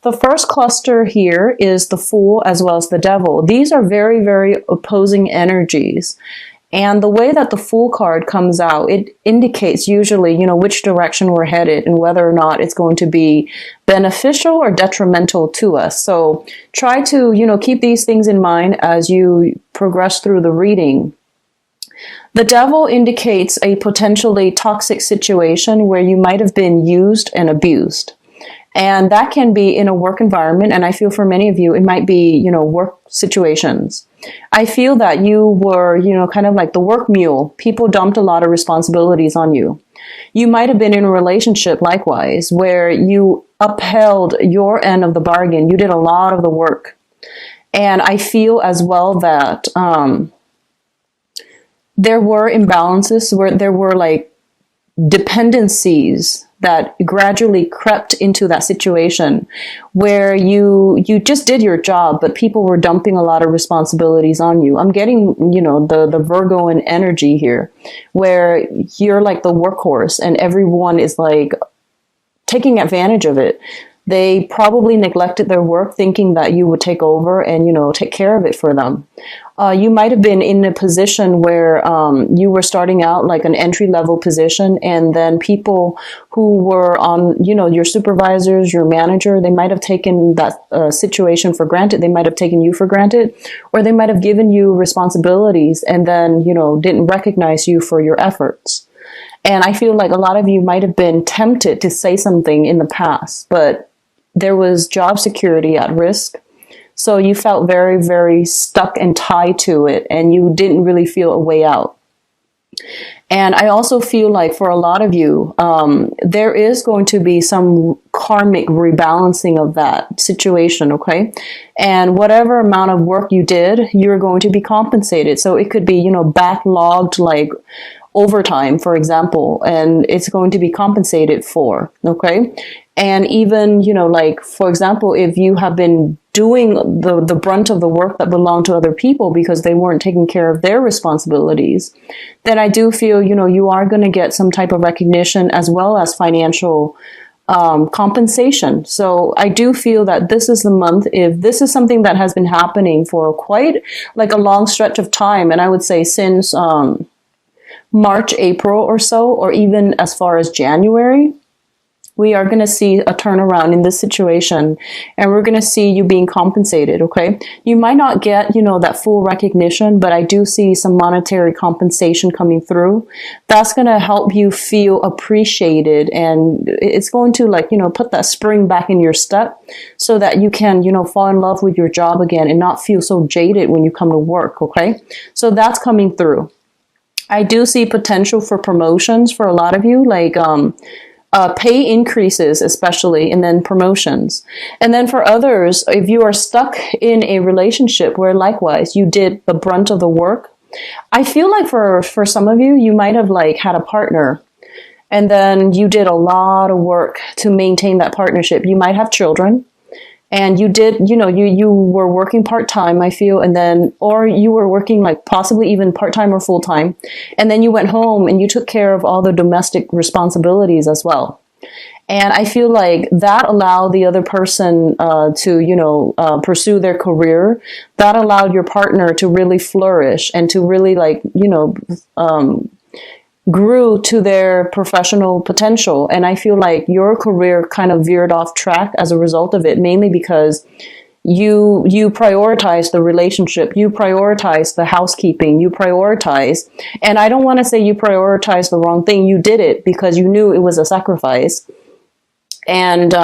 The first cluster here is the Fool as well as the Devil. These are very, very opposing energies. And the way that the Fool card comes out, it indicates usually, which direction we're headed and whether or not it's going to be beneficial or detrimental to us. So try to, keep these things in mind as you progress through the reading. The Devil indicates a potentially toxic situation where you might have been used and abused. And that can be in a work environment. And I feel for many of you, it might be, work situations. I feel that you were, kind of like the work mule. People dumped a lot of responsibilities on you. You might have been in a relationship likewise, where you upheld your end of the bargain. You did a lot of the work. And I feel as well that there were imbalances, where there were like dependencies that gradually crept into that situation where you just did your job, but people were dumping a lot of responsibilities on you. I'm getting, the Virgoan energy here, where you're like the workhorse and everyone is like taking advantage of it. They probably neglected their work thinking that you would take over and, take care of it for them. You might have been in a position where you were starting out like an entry-level position, and then people who were on, your supervisors, your manager, they might have taken that situation for granted. They might have taken you for granted, or they might have given you responsibilities and then, didn't recognize you for your efforts. And I feel like a lot of you might have been tempted to say something in the past, but there was job security at risk. So you felt very, very stuck and tied to it, and you didn't really feel a way out. And I also feel like for a lot of you, there is going to be some karmic rebalancing of that situation, okay? And whatever amount of work you did, you're going to be compensated. So it could be, backlogged like overtime, for example, and it's going to be compensated for, okay? And even, like, for example, if you have been doing the brunt of the work that belonged to other people because they weren't taking care of their responsibilities, then I do feel, you are going to get some type of recognition as well as financial compensation. So I do feel that this is the month, if this is something that has been happening for quite like a long stretch of time, and I would say since March, April or so, or even as far as January, we are going to see a turnaround in this situation, and we're going to see you being compensated, okay? You might not get, that full recognition, but I do see some monetary compensation coming through. That's going to help you feel appreciated, and it's going to put that spring back in your step so that you can, fall in love with your job again and not feel so jaded when you come to work, okay? So that's coming through. I do see potential for promotions for a lot of you, like, pay increases especially, and then promotions. And then for others, if you are stuck in a relationship where likewise you did the brunt of the work, I feel like for some of you, you might have like had a partner and then you did a lot of work to maintain that partnership. You might have children. And you did, you were working part-time, I feel, and then, or you were working like possibly even part-time or full-time. And then you went home and you took care of all the domestic responsibilities as well. And I feel like that allowed the other person to, pursue their career. That allowed your partner to really flourish and to really grew to their professional potential. And I feel like your career kind of veered off track as a result of it, mainly because you prioritize the relationship, you prioritize the housekeeping, you prioritize, and I don't want to say you prioritize the wrong thing. You did it because you knew it was a sacrifice. And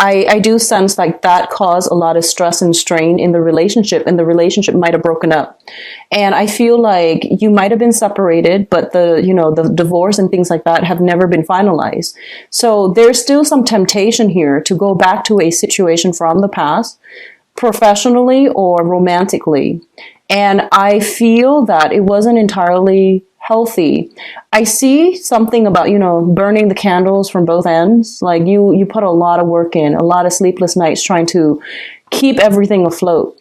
I do sense like that caused a lot of stress and strain in the relationship, and the relationship might have broken up. And I feel like you might have been separated, but the divorce and things like that have never been finalized. So there's still some temptation here to go back to a situation from the past, professionally or romantically. And I feel that it wasn't entirely healthy. I see something about, burning the candles from both ends. Like you put a lot of work in, a lot of sleepless nights trying to keep everything afloat.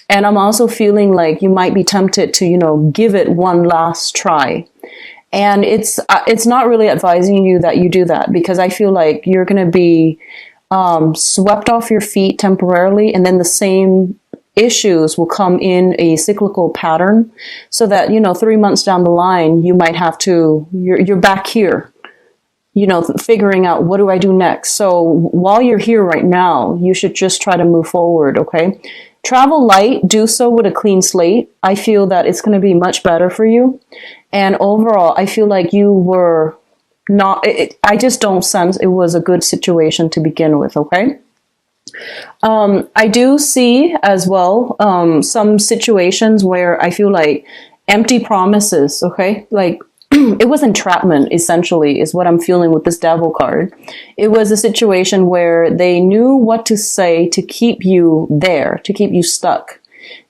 And I'm also feeling like you might be tempted to, give it one last try. And it's not really advising you that you do that, because I feel like you're going to be swept off your feet temporarily, and then the same issues will come in a cyclical pattern, so that 3 months down the line you might have to you're back here, figuring out, what do I do next? So while you're here right now, you should just try to move forward. Okay, travel light, do so with a clean slate. I feel that it's going to be much better for you, and overall I feel like you were not I just don't sense it was a good situation to begin with. Okay, I do see as well some situations where I feel like empty promises. Okay, like it was entrapment, essentially, is what I'm feeling with this devil card. It was a situation where they knew what to say to keep you there, to keep you stuck.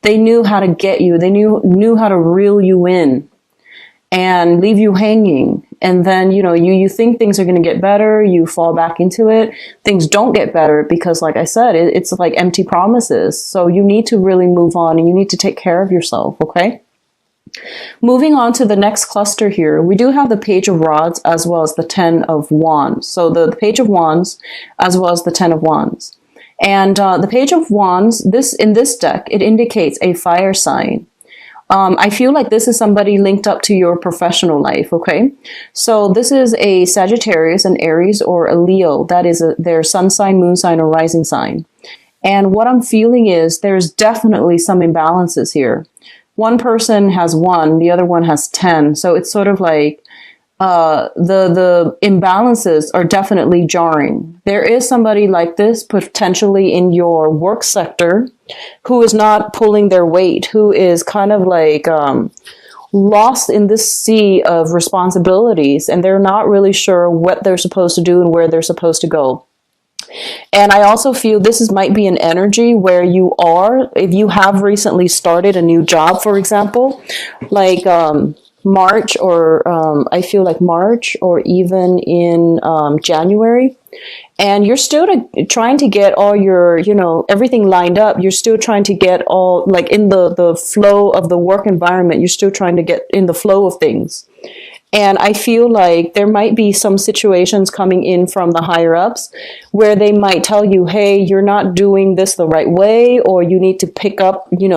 They knew how to get you. They knew how to reel you in and leave you hanging. And then, you think things are going to get better. You fall back into it. Things don't get better because, like I said, it's like empty promises. So you need to really move on, and you need to take care of yourself. Okay. Moving on to the next cluster here, we do have the Page of Rods as well as the Ten of Wands. So the Page of Wands as well as the Ten of Wands. And the Page of Wands, in this deck, it indicates a fire sign. I feel like this is somebody linked up to your professional life, okay? So this is a Sagittarius, an Aries, or a Leo. That is their sun sign, moon sign, or rising sign. And what I'm feeling is there's definitely some imbalances here. One person has 1, the other one has 10. So it's sort of like the imbalances are definitely jarring. There is somebody like this potentially in your work sector who is not pulling their weight, who is kind of like lost in this sea of responsibilities, and they're not really sure what they're supposed to do and where they're supposed to go. And I also feel might be an energy where you are, if you have recently started a new job, for example, like March, or I feel like March, or even in January, and you're still trying to get all your, everything lined up. You're still trying to get all, like, in the flow of the work environment. You're still trying to get in the flow of things. And I feel like there might be some situations coming in from the higher ups where they might tell you, hey, you're not doing this the right way, or you need to pick up, you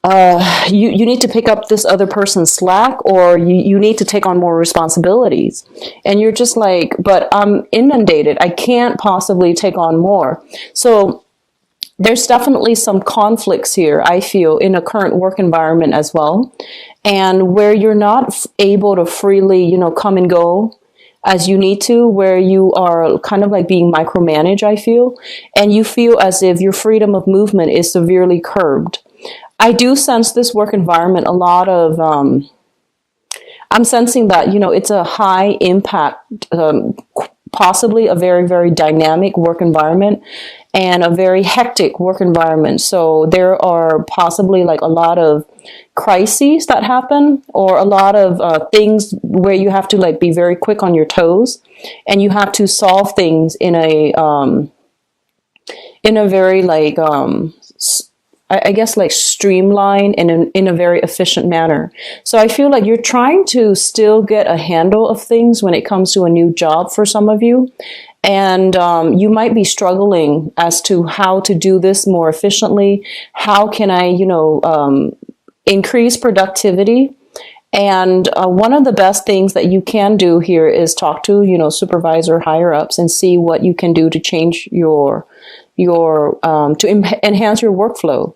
need to pick up this other person's slack, or you need to take on more responsibilities. And you're just like, but I'm inundated. I can't possibly take on more. So there's definitely some conflicts here, I feel, in a current work environment as well. And where you're not able to freely, come and go as you need to, where you are kind of like being micromanaged, I feel. And you feel as if your freedom of movement is severely curbed. I do sense this work environment a lot of, I'm sensing that, it's a high impact, possibly a very, very dynamic work environment, and a very hectic work environment. So there are possibly like a lot of crises that happen, or a lot of things where you have to like be very quick on your toes, and you have to solve things in a very like I guess like streamlined and in a very efficient manner. So I feel like you're trying to still get a handle of things when it comes to a new job for some of you. And you might be struggling as to how to do this more efficiently. How can I, increase productivity? And one of the best things that you can do here is talk to, supervisor, higher ups, and see what you can do to change enhance your workflow.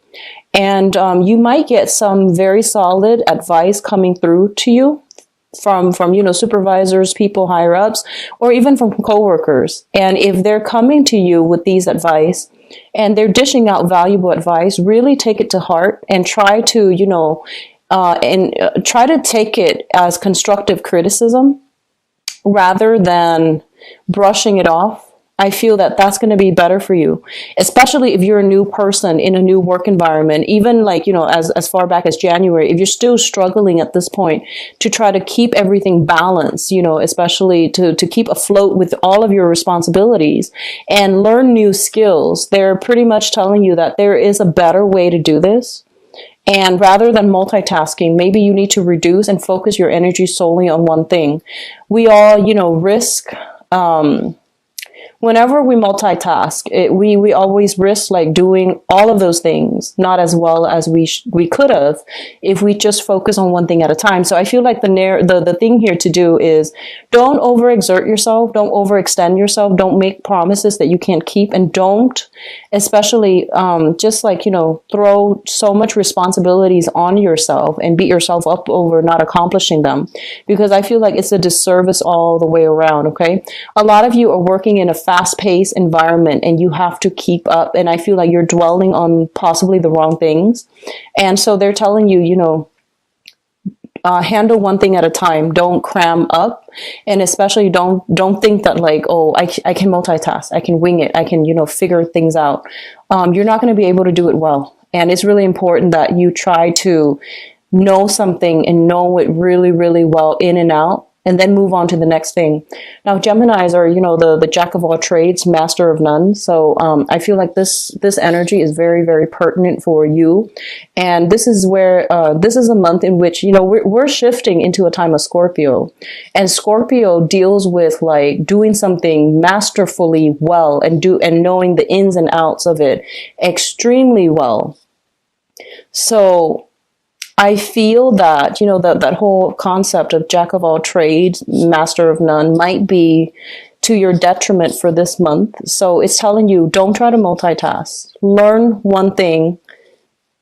And you might get some very solid advice coming through to you from supervisors, people higher ups, or even from coworkers. And if they're coming to you with these advice and they're dishing out valuable advice, really take it to heart and try to try to take it as constructive criticism rather than brushing it off. I feel that that's going to be better for you, especially if you're a new person in a new work environment, even like, as far back as January, if you're still struggling at this point to try to keep everything balanced, especially to keep afloat with all of your responsibilities and learn new skills. They're pretty much telling you that there is a better way to do this. And rather than multitasking, maybe you need to reduce and focus your energy solely on one thing. We all, risk whenever we multitask, we always risk like doing all of those things not as well as we could have if we just focus on one thing at a time. So I feel like the thing here to do is don't overexert yourself, don't overextend yourself, don't make promises that you can't keep, and don't especially just like, you know, throw so much responsibilities on yourself and beat yourself up over not accomplishing them, because I feel like it's a disservice all the way around. Okay, a lot of you are working in a fast-paced environment and you have to keep up, and I feel like you're dwelling on possibly the wrong things, and so they're telling you, you know, handle one thing at a time. Don't cram up, and especially don't think that like, oh, I can multitask, I can wing it, I can, you know, figure things out. You're not going to be able to do it well, and it's really important that you try to know something and know it really, really well in and out, and then move on to the next thing. Now, Geminis are, you know, the jack of all trades, master of none. So I feel like this energy is very, very pertinent for you. And this is where, this is a month in which, you know, we're shifting into a time of Scorpio. And Scorpio deals with like doing something masterfully well and knowing the ins and outs of it extremely well. So I feel that, you know, that whole concept of jack of all trades, master of none might be to your detriment for this month. So it's telling you, don't try to multitask. Learn one thing,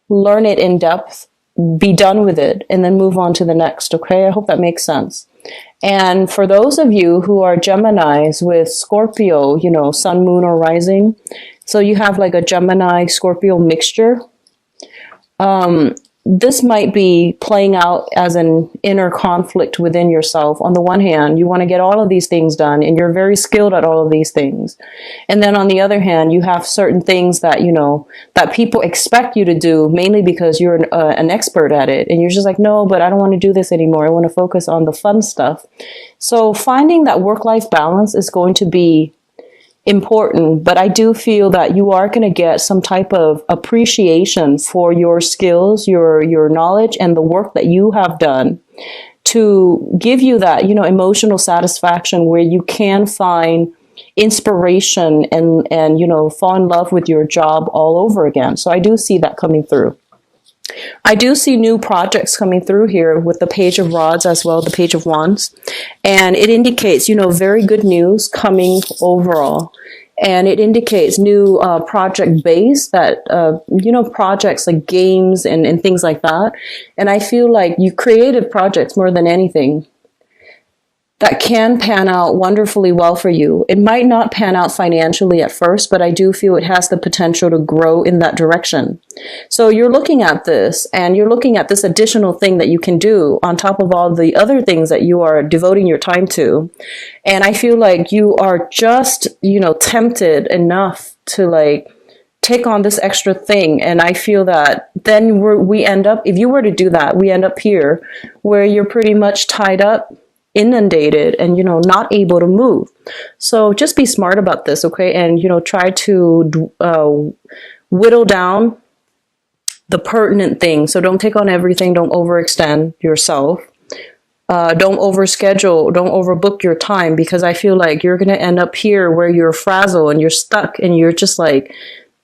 learn it in depth, be done with it, and then move on to the next. Okay, I hope that makes sense. And for those of you who are Geminis with Scorpio, you know, sun, moon, or rising, so you have like a Gemini Scorpio mixture. This might be playing out as an inner conflict within yourself. On the one hand, you want to get all of these things done and you're very skilled at all of these things. And then on the other hand, you have certain things that, you know, that people expect you to do mainly because you're an expert at it. And you're just like, no, but I don't want to do this anymore. I want to focus on the fun stuff. So finding that work-life balance is going to be important, but I do feel that you are going to get some type of appreciation for your skills, your knowledge, and the work that you have done to give you that, you know, emotional satisfaction where you can find inspiration and, you know, fall in love with your job all over again. So I do see that coming through. I do see new projects coming through here with the Page of Rods as well, the Page of Wands. And it indicates, you know, very good news coming overall. And it indicates new project base that, you know, projects like games and things like that. And I feel like you creative projects more than anything that can pan out wonderfully well for you. It might not pan out financially at first, but I do feel it has the potential to grow in that direction. So you're looking at this and you're looking at this additional thing that you can do on top of all the other things that you are devoting your time to. And I feel like you are just, you know, tempted enough to like take on this extra thing. And I feel that then we end up, if you were to do that, we end up here where you're pretty much tied up, inundated, and, you know, not able to move. So just be smart about this, okay? And, you know, try to whittle down the pertinent things. So don't take on everything. Don't overextend yourself. Don't overschedule. Don't overbook your time, because I feel like you're going to end up here where you're frazzled and you're stuck and you're just like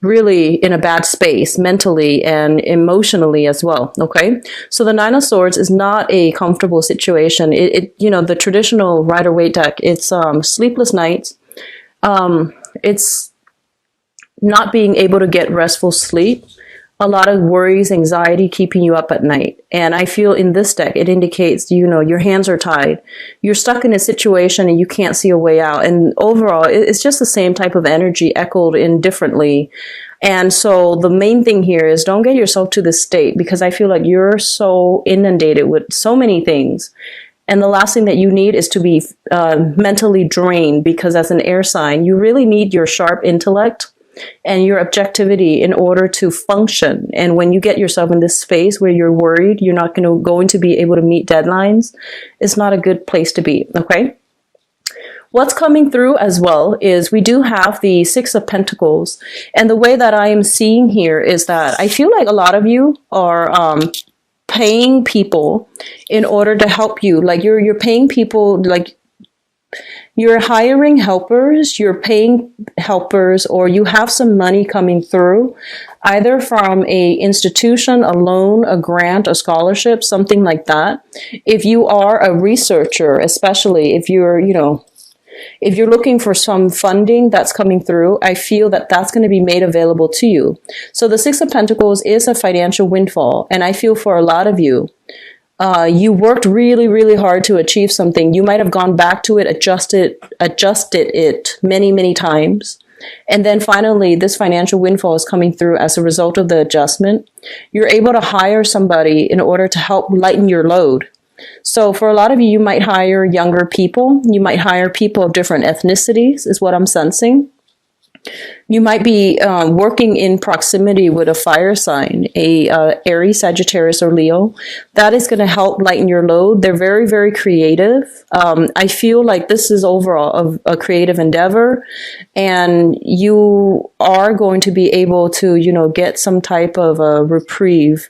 really in a bad space mentally and emotionally as well. Okay. So the Nine of Swords is not a comfortable situation. It you know, the traditional Rider-Waite deck, it's sleepless nights. It's not being able to get restful sleep. A lot of worries, anxiety keeping you up at night. And I feel in this deck, it indicates, you know, your hands are tied. You're stuck in a situation and you can't see a way out. And overall, it's just the same type of energy echoed in differently. And so the main thing here is don't get yourself to this state, because I feel like you're so inundated with so many things. And the last thing that you need is to be mentally drained, because as an air sign, you really need your sharp intellect and your objectivity in order to function. And when you get yourself in this space where you're worried you're not going to be able to meet deadlines, it's not a good place to be. Okay. What's coming through as well is we do have the Six of Pentacles. And the way that I am seeing here is that I feel like a lot of you are paying people in order to help you. Like you're paying people, like You're hiring helpers, you're paying helpers, or you have some money coming through, either from a institution, a loan, a grant, a scholarship, something like that. If you are a researcher, especially if you're, if you're looking for some funding that's coming through, I feel that that's going to be made available to you. So the Six of Pentacles is a financial windfall. And I feel for a lot of you, you worked really, really hard to achieve something. You might have gone back to it, adjusted it many, many times. And then finally, this financial windfall is coming through as a result of the adjustment. You're able to hire somebody in order to help lighten your load. So for a lot of you, you might hire younger people. You might hire people of different ethnicities, is what I'm sensing. You might be working in proximity with a fire sign, a Aries, Sagittarius, or Leo. That is going to help lighten your load. They're very, very creative. I feel like this is overall a creative endeavor, and you are going to be able to, get some type of a reprieve,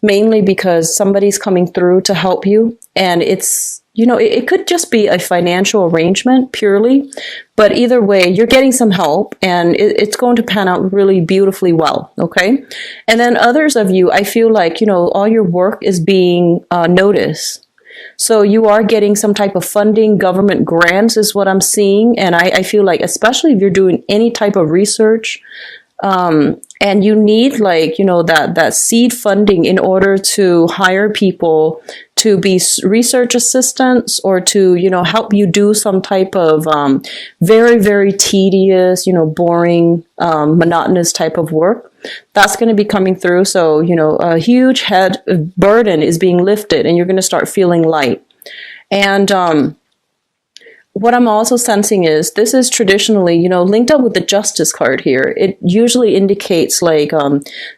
mainly because somebody's coming through to help you, and it's it could just be a financial arrangement purely, but either way, you're getting some help and it's going to pan out really beautifully well, okay? And then others of you, I feel like, all your work is being noticed. So you are getting some type of funding, government grants is what I'm seeing. And I feel like, especially if you're doing any type of research, and you need that seed funding in order to hire people to be research assistants or to, help you do some type of very, very tedious, boring, monotonous type of work. That's going to be coming through. So, a huge head burden is being lifted and you're going to start feeling light. And what I'm also sensing is this is traditionally, linked up with the Justice card here. It usually indicates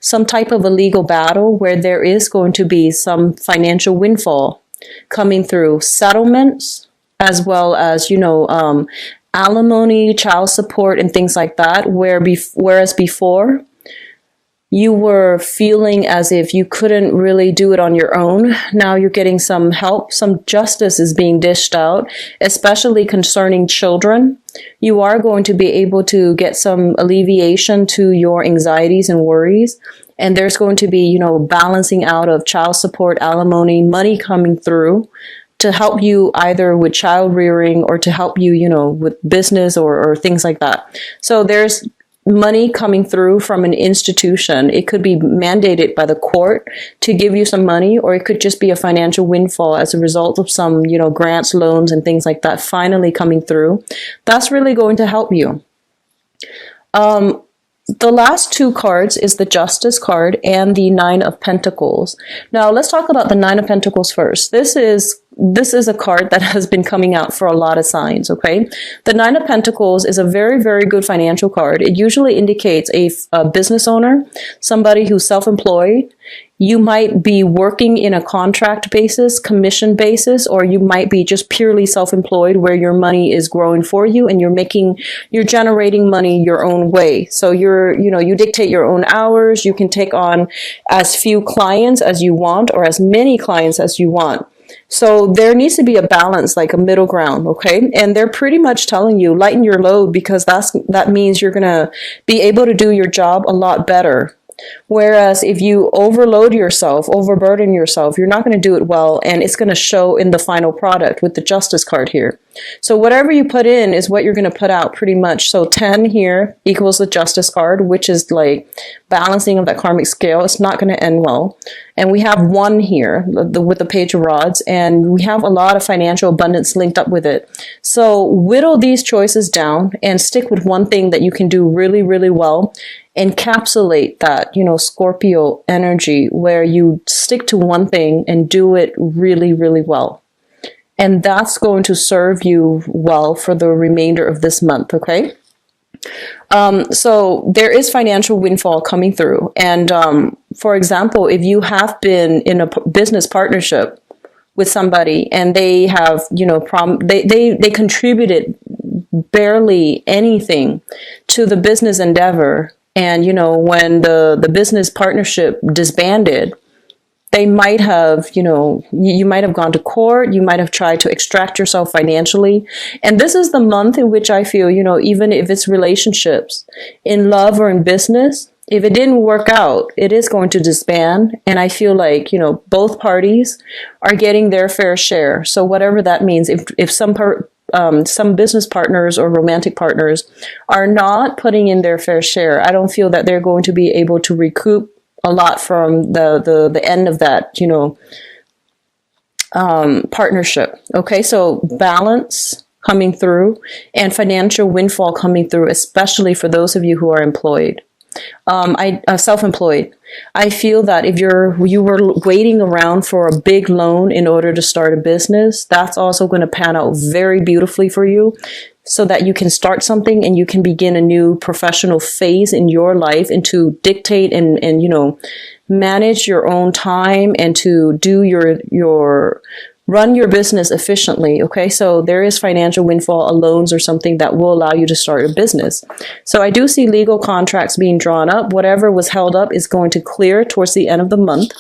some type of a legal battle where there is going to be some financial windfall coming through, settlements, as well as, alimony, child support, and things like that, whereas before, you were feeling as if you couldn't really do it on your own. Now you're getting some help. Some justice is being dished out, especially concerning children. You are going to be able to get some alleviation to your anxieties and worries. And there's going to be, balancing out of child support, alimony, money coming through to help you either with child rearing or to help you, with business or things like that. So there's money coming through from an institution. It could be mandated by the court to give you some money, or it could just be a financial windfall as a result of some, grants, loans, and things like that finally coming through. That's really going to help you. The last two cards is the Justice card and the Nine of Pentacles. Now, let's talk about the Nine of Pentacles first. This is a card that has been coming out for a lot of signs, okay? The Nine of Pentacles is a very, very good financial card. It usually indicates a business owner, somebody who's self-employed. You might be working in a contract basis, commission basis, or you might be just purely self-employed where your money is growing for you and you're generating money your own way. So you dictate your own hours. You can take on as few clients as you want or as many clients as you want. So there needs to be a balance, like a middle ground, okay? And they're pretty much telling you, lighten your load, because that means you're going to be able to do your job a lot better. Whereas if you overload yourself, overburden yourself, you're not going to do it well, and it's going to show in the final product with the Justice card here. So whatever you put in is what you're going to put out pretty much. So 10 here equals the Justice card, which is like balancing of that karmic scale. It's not going to end well. And we have 1 here with the Page of Rods, and we have a lot of financial abundance linked up with it. So whittle these choices down and stick with one thing that you can do really, really well. Encapsulate that, Scorpio energy where you stick to one thing and do it really, really well. And that's going to serve you well for the remainder of this month, okay? So there is financial windfall coming through. And for example, if you have been in a business partnership with somebody and they have, they contributed barely anything to the business endeavor, and, when the business partnership disbanded, They might have, you might have gone to court, you might have tried to extract yourself financially. And this is the month in which I feel, even if it's relationships, in love or in business, if it didn't work out, it is going to disband. And I feel like, both parties are getting their fair share. So whatever that means, if some business partners or romantic partners are not putting in their fair share, I don't feel that they're going to be able to recoup a lot from the end of that, partnership. Okay, so balance coming through and financial windfall coming through, especially for those of you who are employed. Self-employed. I feel that if you were waiting around for a big loan in order to start a business, that's also going to pan out very beautifully for you, so that you can start something and you can begin a new professional phase in your life, and to dictate and manage your own time, and to do your run your business efficiently. Okay, so there is financial windfall, loans or something that will allow you to start a business. So I do see legal contracts being drawn up. Whatever was held up is going to clear towards the end of the month.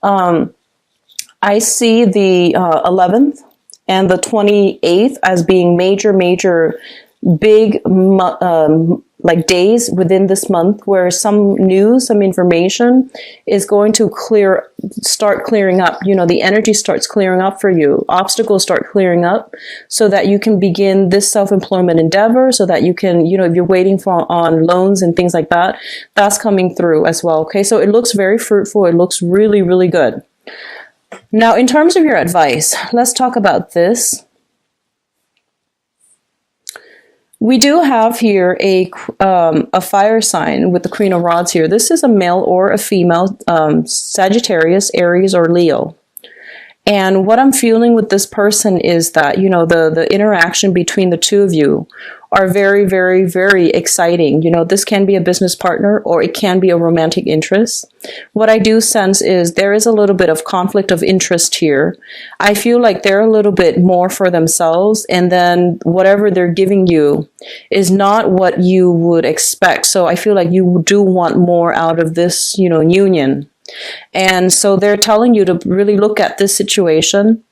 I see the 11th and the 28th as being major, big like days within this month, where some news, some information is going to start clearing up. The energy starts clearing up for you. Obstacles start clearing up, so that you can begin this self-employment endeavor, so that you can, if you're waiting on loans and things like that, that's coming through as well. Okay, so it looks very fruitful. It looks really, really good. Now, in terms of your advice, let's talk about this. We do have here a fire sign with the Queen of Rods here. This is a male or a female, Sagittarius, Aries, or Leo. And what I'm feeling with this person is that, the interaction between the two of you are very, very, very exciting. This can be a business partner, or it can be a romantic interest. What I do sense is there is a little bit of conflict of interest here. I feel like they're a little bit more for themselves, and then whatever they're giving you is not what you would expect. So I feel like you do want more out of this, union. And so they're telling you to really look at this situation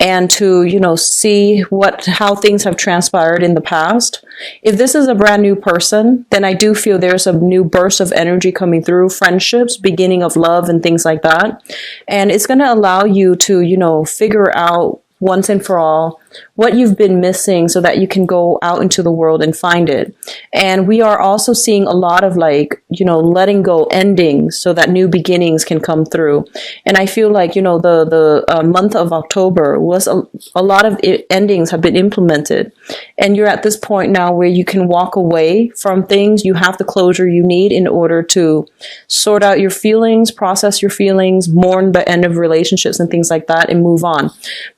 and to, see how things have transpired in the past. If this is a brand new person, then I do feel there's a new burst of energy coming through, friendships, beginning of love and things like that. And it's going to allow you to, figure out once and for all what you've been missing, so that you can go out into the world and find it. And we are also seeing a lot of letting go endings, so that new beginnings can come through. And I feel like, the month of October was a lot of endings have been implemented. And you're at this point now where you can walk away from things. You have the closure you need in order to sort out your feelings, process your feelings, mourn the end of relationships and things like that, and move on.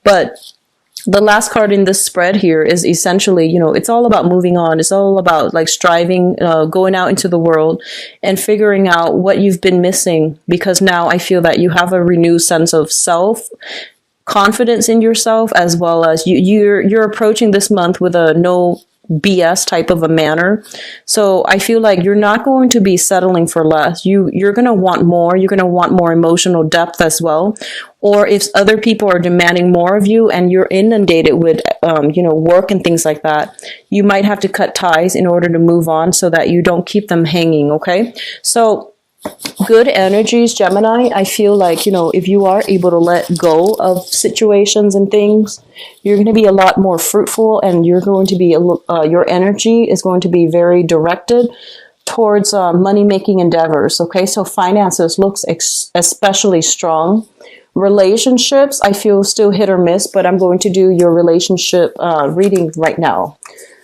But the last card in this spread here is essentially, it's all about moving on. It's all about striving, going out into the world and figuring out what you've been missing, because now I feel that you have a renewed sense of self, confidence in yourself, as well as you're approaching this month with a no BS type of a manner. So I feel like you're not going to be settling for less. You're going to want more. You're going to want more emotional depth as well. Or if other people are demanding more of you and you're inundated with, work and things like that, you might have to cut ties in order to move on, so that you don't keep them hanging. Okay. So good energies, Gemini. I feel like, if you are able to let go of situations and things, you're going to be a lot more fruitful, and you're going to be, your energy is going to be very directed towards money-making endeavors. Okay, so finances looks especially strong. Relationships, I feel still hit or miss, but I'm going to do your relationship reading right now.